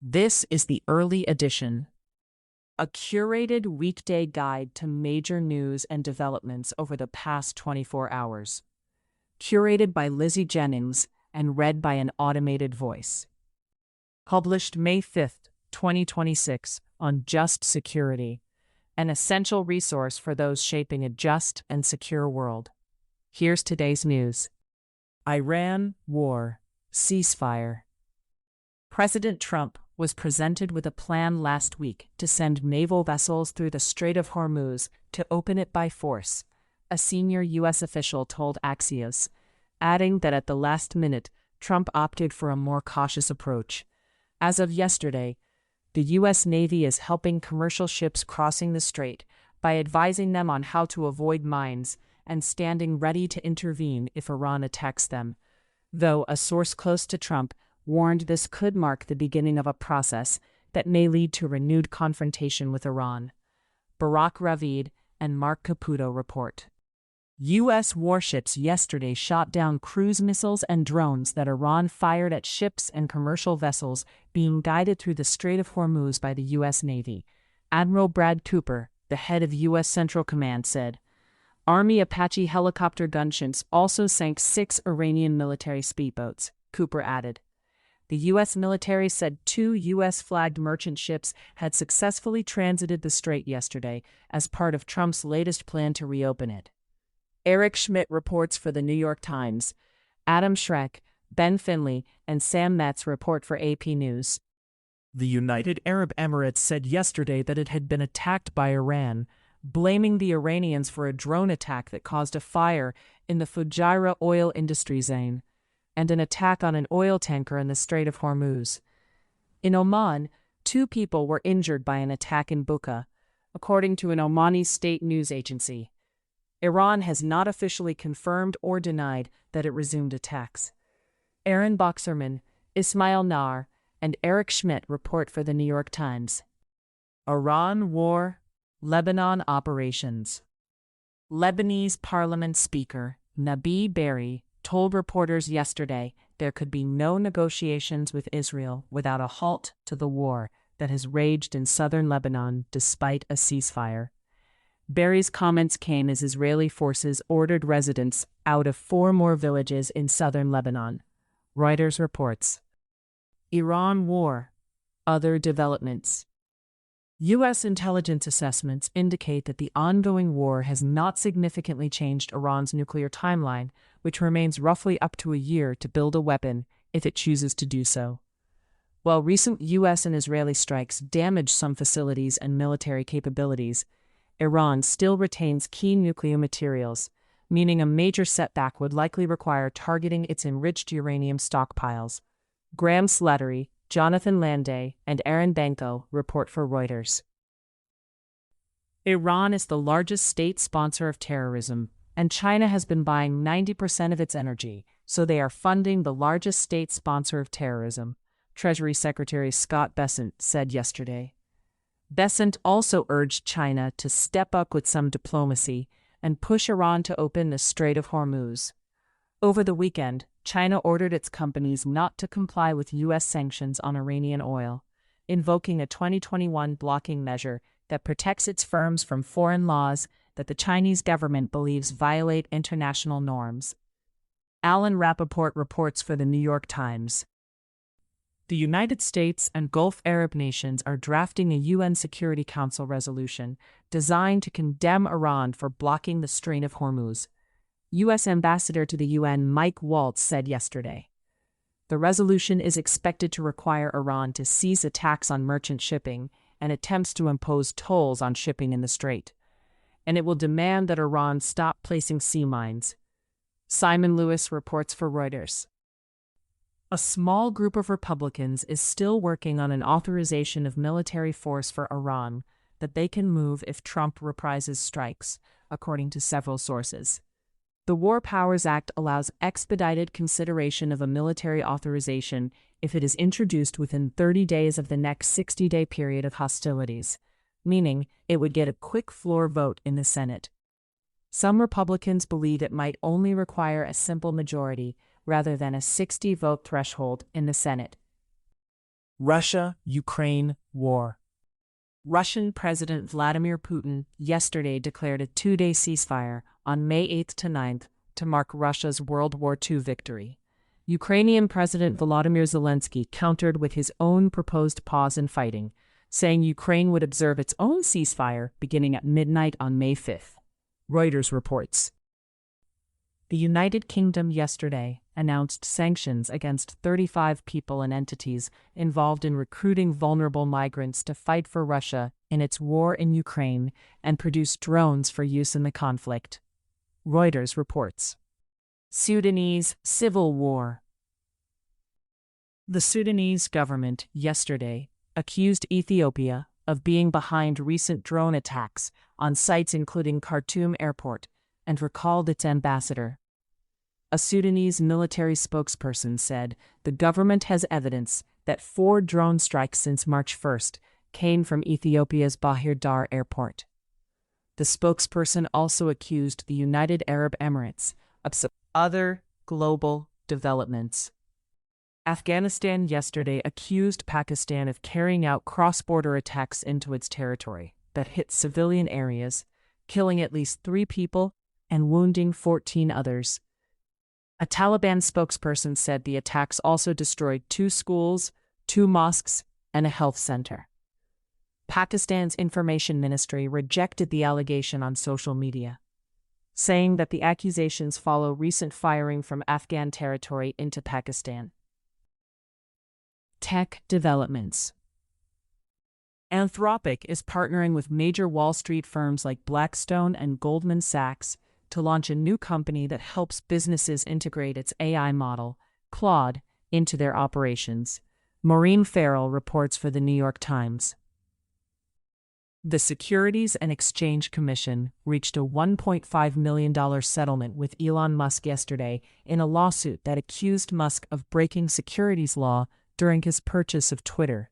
This is the early edition, a curated weekday guide to major news and developments over the past 24 hours. Curated by Lizzie Jennings and read by an automated voice. Published May 5th, 2026 on Just Security, an essential resource for those shaping a just and secure world. Here's today's news. Iran war, ceasefire. President Trump was presented with a plan last week to send naval vessels through the Strait of Hormuz to open it by force, a senior U.S. official told Axios, adding that at the last minute, Trump opted for a more cautious approach. As of yesterday, the U.S. Navy is helping commercial ships crossing the strait by advising them on how to avoid mines and standing ready to intervene if Iran attacks them, though a source close to Trump warned this could mark the beginning of a process that may lead to renewed confrontation with Iran. Barak Ravid and Mark Caputo report. U.S. warships yesterday shot down cruise missiles and drones that Iran fired at ships and commercial vessels being guided through the Strait of Hormuz by the U.S. Navy. Admiral Brad Cooper, the head of U.S. Central Command, said. Army Apache helicopter gunships also sank 6 Iranian military speedboats, Cooper added. The U.S. military said 2 U.S.-flagged merchant ships had successfully transited the strait yesterday as part of Trump's latest plan to reopen it. Eric Schmidt reports for The New York Times. Adam Schreck, Ben Finley, and Sam Metz report for AP News. The United Arab Emirates said yesterday that it had been attacked by Iran, blaming the Iranians for a drone attack that caused a fire in the Fujairah oil industry zone and an attack on an oil tanker in the Strait of Hormuz. In Oman, 2 people were injured by an attack in Buqa, according to an Omani state news agency. Iran has not officially confirmed or denied that it resumed attacks. Aaron Boxerman, Ismail Nar, and Eric Schmidt report for The New York Times. Iran war, Lebanon operations. Lebanese Parliament Speaker Nabi Berri told reporters yesterday there could be no negotiations with Israel without a halt to the war that has raged in southern Lebanon despite a ceasefire. Berri's comments came as Israeli forces ordered residents out of 4 more villages in southern Lebanon. Reuters reports. Iran war, other developments. U.S. intelligence assessments indicate that the ongoing war has not significantly changed Iran's nuclear timeline, which remains roughly up to a year to build a weapon if it chooses to do so. While recent U.S. and Israeli strikes damaged some facilities and military capabilities, Iran still retains key nuclear materials, meaning a major setback would likely require targeting its enriched uranium stockpiles. Graham Slattery, Jonathan Landay, and Aaron Banco report for Reuters. Iran is the largest state sponsor of terrorism, and China has been buying 90% of its energy, so they are funding the largest state sponsor of terrorism, Treasury Secretary Scott Bessent said yesterday. Bessent also urged China to step up with some diplomacy and push Iran to open the Strait of Hormuz. Over the weekend, China ordered its companies not to comply with U.S. sanctions on Iranian oil, invoking a 2021 blocking measure that protects its firms from foreign laws that the Chinese government believes violate international norms. Alan Rappaport reports for The New York Times. The United States and Gulf Arab nations are drafting a UN Security Council resolution designed to condemn Iran for blocking the Strait of Hormuz. U.S. Ambassador to the UN Mike Waltz said yesterday. The resolution is expected to require Iran to cease attacks on merchant shipping and attempts to impose tolls on shipping in the strait, and it will demand that Iran stop placing sea mines. Simon Lewis reports for Reuters. A small group of Republicans is still working on an authorization of military force for Iran that they can move if Trump reprises strikes, according to several sources. The War Powers Act allows expedited consideration of a military authorization if it is introduced within 30 days of the next 60-day period of hostilities, meaning it would get a quick floor vote in the Senate. Some Republicans believe it might only require a simple majority rather than a 60-vote threshold in the Senate. Russia-Ukraine war. Russian President Vladimir Putin yesterday declared a two-day ceasefire on May 8 to 9 to mark Russia's World War II victory. Ukrainian President Volodymyr Zelensky countered with his own proposed pause in fighting, saying Ukraine would observe its own ceasefire beginning at midnight on May 5. Reuters reports. The United Kingdom yesterday announced sanctions against 35 people and entities involved in recruiting vulnerable migrants to fight for Russia in its war in Ukraine and produce drones for use in the conflict. Reuters reports. Sudanese civil war. The Sudanese government yesterday accused Ethiopia of being behind recent drone attacks on sites including Khartoum Airport and recalled its ambassador. A Sudanese military spokesperson said the government has evidence that 4 drone strikes since March 1 came from Ethiopia's Bahir Dar airport. The spokesperson also accused the United Arab Emirates of some other global developments. Afghanistan yesterday accused Pakistan of carrying out cross-border attacks into its territory that hit civilian areas, killing at least 3 people and wounding 14 others. A Taliban spokesperson said the attacks also destroyed 2 schools, 2 mosques, and a health center. Pakistan's information ministry rejected the allegation on social media, saying that the accusations follow recent firing from Afghan territory into Pakistan. Tech developments. Anthropic is partnering with major Wall Street firms like Blackstone and Goldman Sachs to launch a new company that helps businesses integrate its AI model, Claude, into their operations. Maureen Farrell reports for The New York Times. The Securities and Exchange Commission reached a $1.5 million settlement with Elon Musk yesterday in a lawsuit that accused Musk of breaking securities law during his purchase of Twitter.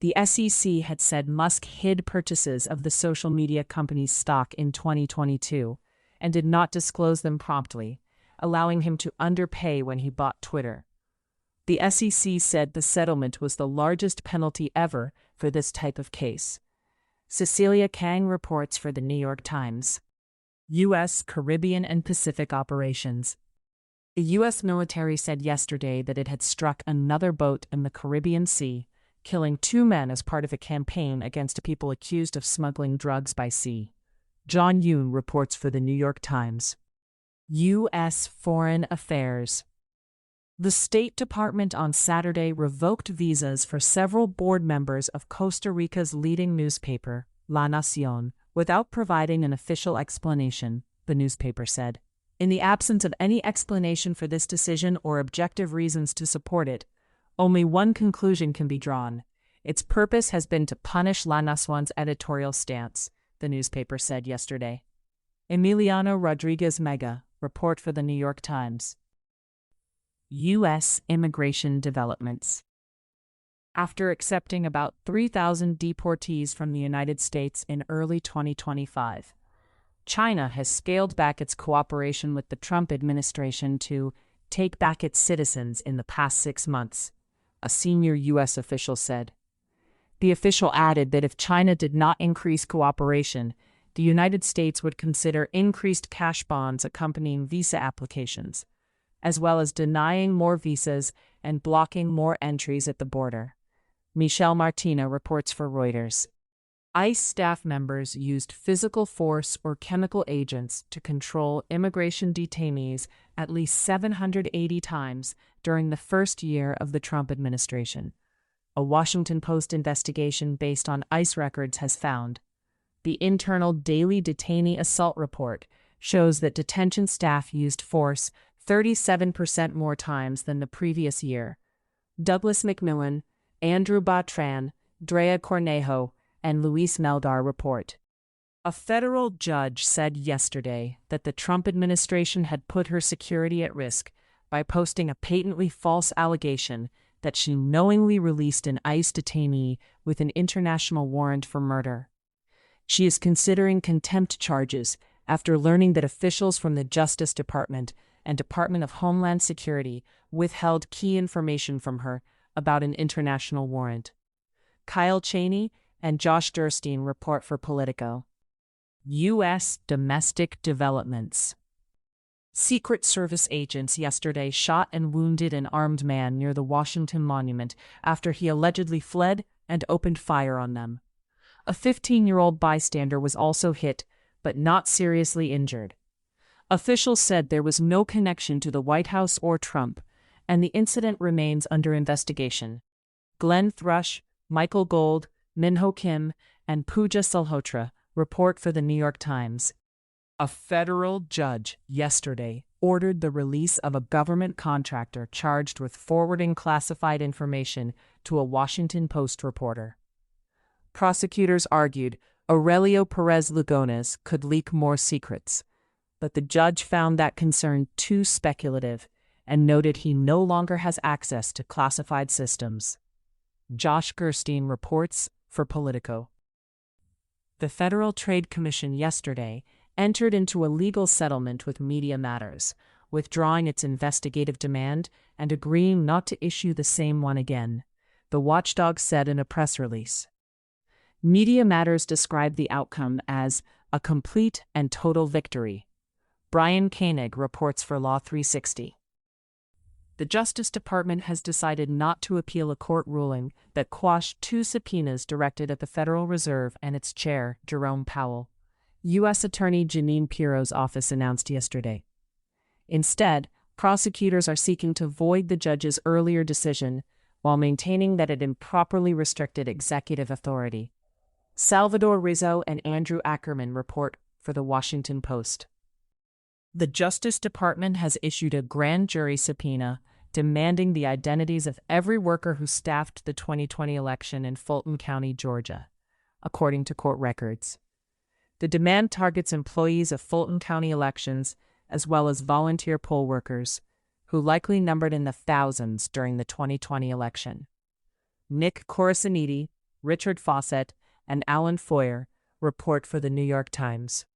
The SEC had said Musk hid purchases of the social media company's stock in 2022 and did not disclose them promptly, allowing him to underpay when he bought Twitter. The SEC said the settlement was the largest penalty ever for this type of case. Cecilia Kang reports for The New York Times. U.S. Caribbean and Pacific operations. The U.S. military said yesterday that it had struck another boat in the Caribbean Sea, killing 2 men as part of a campaign against people accused of smuggling drugs by sea. John Yoon reports for The New York Times. U.S. Foreign Affairs. The State Department on Saturday revoked visas for several board members of Costa Rica's leading newspaper, La Nación, without providing an official explanation, the newspaper said. In the absence of any explanation for this decision or objective reasons to support it, only one conclusion can be drawn. Its purpose has been to punish La Nación's editorial stance, the newspaper said yesterday. Emiliano Rodriguez Mega, report for The New York Times. U.S. immigration developments. After accepting about 3,000 deportees from the United States in early 2025, China has scaled back its cooperation with the Trump administration to take back its citizens in the past 6 months, a senior U.S. official said. The official added that if China did not increase cooperation, the United States would consider increased cash bonds accompanying visa applications, as well as denying more visas and blocking more entries at the border. Michelle Martina reports for Reuters. ICE staff members used physical force or chemical agents to control immigration detainees at least 780 times during the first year of the Trump administration. A Washington Post investigation based on ICE records has found. The internal daily detainee assault report shows that detention staff used force 37% more times than the previous year. Douglas McMillan, Andrew Bartran, Drea Cornejo, and Luis Meldar report. A federal judge said yesterday that the Trump administration had put her security at risk by posting a patently false allegation that she knowingly released an ICE detainee with an international warrant for murder. She is considering contempt charges after learning that officials from the Justice Department and Department of Homeland Security withheld key information from her about an international warrant. Kyle Cheney and Josh Durstein report for Politico. U.S. domestic developments. Secret Service agents yesterday shot and wounded an armed man near the Washington Monument after he allegedly fled and opened fire on them. A 15-year-old bystander was also hit, but not seriously injured. Officials said there was no connection to the White House or Trump, and the incident remains under investigation. Glenn Thrush, Michael Gold, Minho Kim, and Pooja Salhotra report for the New York Times. A federal judge yesterday ordered the release of a government contractor charged with forwarding classified information to a Washington Post reporter. Prosecutors argued Aurelio Perez Lugones could leak more secrets, but the judge found that concern too speculative and noted he no longer has access to classified systems. Josh Gerstein reports for Politico. The Federal Trade Commission yesterday entered into a legal settlement with Media Matters, withdrawing its investigative demand and agreeing not to issue the same one again, the watchdog said in a press release. Media Matters described the outcome as a complete and total victory. Brian Koenig reports for Law 360. The Justice Department has decided not to appeal a court ruling that quashed 2 subpoenas directed at the Federal Reserve and its chair, Jerome Powell, U.S. Attorney Jeanine Pirro's office announced yesterday. Instead, prosecutors are seeking to void the judge's earlier decision while maintaining that it improperly restricted executive authority. Salvador Rizzo and Andrew Ackerman report for The Washington Post. The Justice Department has issued a grand jury subpoena demanding the identities of every worker who staffed the 2020 election in Fulton County, Georgia, according to court records. The demand targets employees of Fulton County elections as well as volunteer poll workers, who likely numbered in the thousands during the 2020 election. Nick Corasaniti, Richard Fawcett, and Alan Foyer report for the New York Times.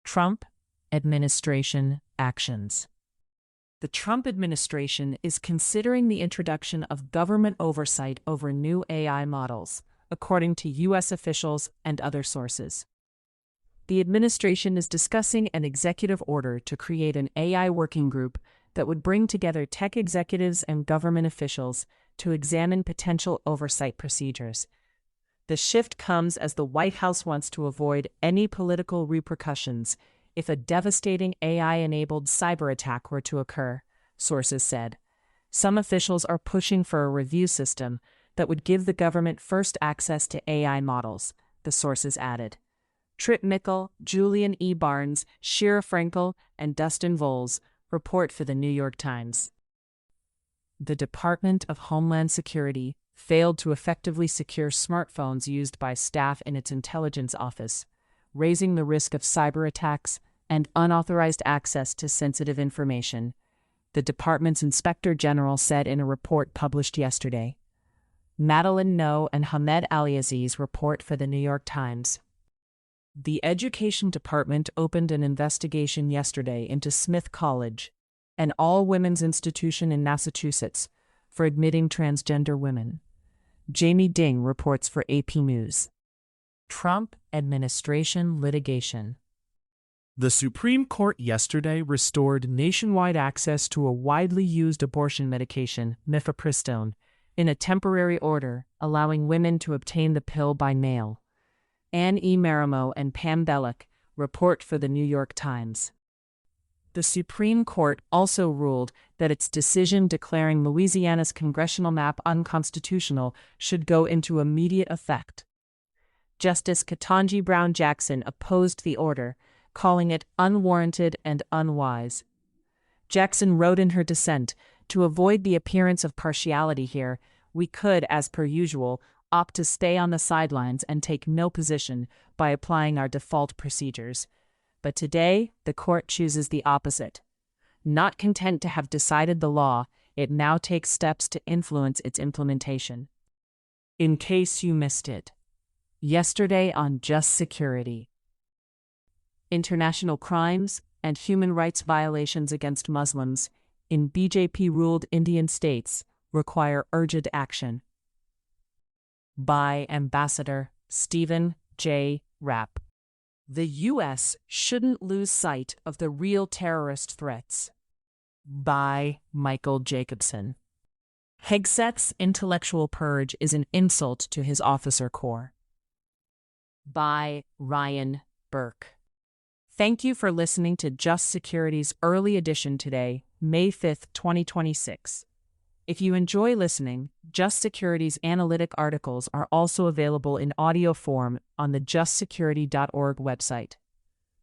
Trump administration actions. The Trump administration is considering the introduction of government oversight over new AI models, according to U.S. officials and other sources. The administration is discussing an executive order to create an AI working group that would bring together tech executives and government officials to examine potential oversight procedures. The shift comes as the White House wants to avoid any political repercussions if a devastating AI-enabled cyber attack were to occur, sources said. Some officials are pushing for a review system that would give the government first access to AI models, the sources added. Trip Mickle, Julian E. Barnes, Shira Frankel, and Dustin Voles report for the New York Times. The Department of Homeland Security failed to effectively secure smartphones used by staff in its intelligence office, raising the risk of cyber attacks and unauthorized access to sensitive information, the department's inspector general said in a report published yesterday. Madeline No and Hamed Aliaziz report for the New York Times. The Education Department opened an investigation yesterday into Smith College, an all-women's institution in Massachusetts, for admitting transgender women. Jamie Ding reports for AP News. Trump administration litigation. The Supreme Court yesterday restored nationwide access to a widely used abortion medication, mifepristone, in a temporary order, allowing women to obtain the pill by mail. Anne E. Marimo and Pam Bellick report for the New York Times. The Supreme Court also ruled that its decision declaring Louisiana's congressional map unconstitutional should go into immediate effect. Justice Ketanji Brown Jackson opposed the order, calling it unwarranted and unwise. Jackson wrote in her dissent, "To avoid the appearance of partiality here, we could, as per usual, opt to stay on the sidelines and take no position by applying our default procedures. But today, the court chooses the opposite. Not content to have decided the law, it now takes steps to influence its implementation." In case you missed it. Yesterday on Just Security. International crimes and human rights violations against Muslims in BJP-ruled Indian states require urgent action. By Ambassador Stephen J. Rapp. The U.S. shouldn't lose sight of the real terrorist threats. By Michael Jacobson. Hegseth's intellectual purge is an insult to his officer corps. By Ryan Burke. Thank you for listening to Just Security's early edition today, May 5th, 2026. If you enjoy listening, Just Security's analytic articles are also available in audio form on the justsecurity.org website.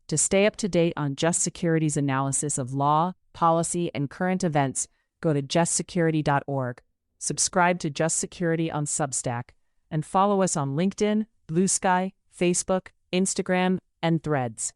To stay up to date on Just Security's analysis of law, policy, and current events, go to justsecurity.org, subscribe to Just Security on Substack, and follow us on LinkedIn, Blue Sky, Facebook, Instagram, and Threads.